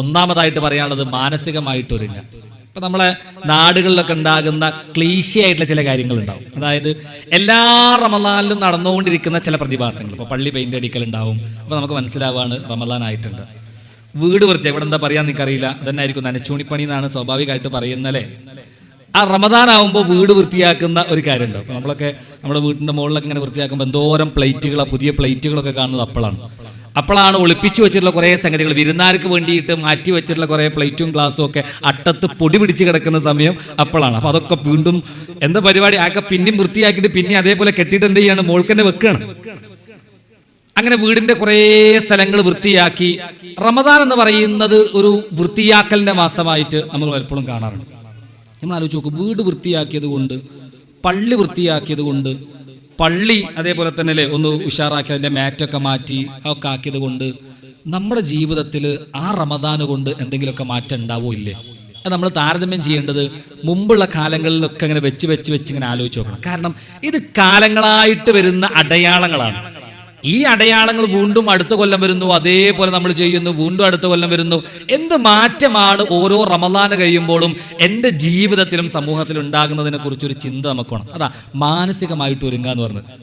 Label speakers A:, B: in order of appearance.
A: ഒന്നാമതായിട്ട് പറയാനുള്ളത് മാനസികമായിട്ട് ഒരുങ്ങുക. ഇപ്പൊ നമ്മളെ നാടുകളിലൊക്കെ ഉണ്ടാകുന്ന ക്ലീശ ആയിട്ടുള്ള ചില കാര്യങ്ങളുണ്ടാവും. അതായത് എല്ലാ റമദാനിലും നടന്നുകൊണ്ടിരിക്കുന്ന ചില പ്രതിഭാസങ്ങൾ. ഇപ്പോൾ പള്ളി പെയിന്റ് അടിക്കലുണ്ടാവും. അപ്പോൾ നമുക്ക് മനസ്സിലാവാണ് റമദാൻ ആയിട്ടുണ്ട്. വീട് വൃത്തിയാക്കി, ഇവിടെ എന്താ പറയാൻ നിനക്കറിയില്ല, അതന്നെ ആയിരിക്കും നനച്ചൂണിപ്പണി എന്നാണ് സ്വാഭാവികമായിട്ട് പറയുന്നല്ലേ. ആ റമദാൻ ആകുമ്പോൾ വീട് വൃത്തിയാക്കുന്ന ഒരു കാര്യമുണ്ടോ. അപ്പോൾ നമ്മളൊക്കെ നമ്മുടെ വീട്ടിൻ്റെ മുകളിലൊക്കെ ഇങ്ങനെ വൃത്തിയാക്കുമ്പോൾ എന്തോരം പ്ലേറ്റുകളോ പുതിയ പ്ലേറ്റുകളൊക്കെ കാണുന്നത് അപ്പോഴാണ് ഒളിപ്പിച്ചു വെച്ചിട്ടുള്ള കുറേ സംഗതികൾ, വിരുന്നാർക്ക് വേണ്ടിയിട്ട് മാറ്റി വെച്ചിട്ടുള്ള കുറേ പ്ലേറ്റും ഗ്ലാസ്സും ഒക്കെ അട്ടത്ത് പൊടി പിടിച്ച് കിടക്കുന്ന സമയം അപ്പോഴാണ്. അപ്പോൾ അതൊക്കെ വീണ്ടും എന്താ പരിപാടി ആക്കെ പിന്നെയും വൃത്തിയാക്കിയിട്ട് പിന്നെ അതേപോലെ കെട്ടിയിട്ട് എന്ത് ചെയ്യാണ്, മോൾക്കന്നെ വെക്കുകയാണ്. അങ്ങനെ വീടിന്റെ കുറേ സ്ഥലങ്ങൾ വൃത്തിയാക്കി. റമദാൻ എന്ന് പറയുന്നത് ഒരു വൃത്തിയാക്കലിന്റെ മാസമായിട്ട് നമ്മൾ പലപ്പോഴും കാണാറുണ്ട്. നമ്മൾ ആലോചിച്ച് നോക്കും, വീട് വൃത്തിയാക്കിയത് കൊണ്ട്, പള്ളി വൃത്തിയാക്കിയത് കൊണ്ട്, പള്ളി അതേപോലെ തന്നെ അല്ലേ ഒന്ന് ഉഷാറാക്കി അതിൻ്റെ മാറ്റൊക്കെ മാറ്റി ഒക്കെ ആക്കിയത് കൊണ്ട് നമ്മുടെ ജീവിതത്തിൽ ആ റമദാൻ കൊണ്ട് എന്തെങ്കിലുമൊക്കെ മാറ്റം ഉണ്ടാവോ ഇല്ലേ? അത് നമ്മൾ താരതമ്യം ചെയ്യേണ്ടത് മുമ്പുള്ള കാലങ്ങളിലൊക്കെ ഇങ്ങനെ വെച്ച് ഇങ്ങനെ ആലോചിച്ച് നോക്കണം. കാരണം ഇത് കാലങ്ങളായിട്ട് വരുന്ന അടയാളങ്ങളാണ്. ഈ അടയാളങ്ങൾ വീണ്ടും അടുത്ത കൊല്ലം വരുന്നു, അതേപോലെ നമ്മൾ ചെയ്യുന്നു, വീണ്ടും അടുത്ത കൊല്ലം വരുന്നു. എന്ത് മാറ്റമാണ് ഓരോ റമദാൻ കഴിയുമ്പോഴും എൻ്റെ ജീവിതത്തിലും സമൂഹത്തിലും ഉണ്ടാകുന്നതിനെ കുറിച്ചൊരു ചിന്ത നമുക്ക് വേണം. അതാ മാനസികമായിട്ട് ഒരുങ്ങുക എന്ന് പറഞ്ഞത്.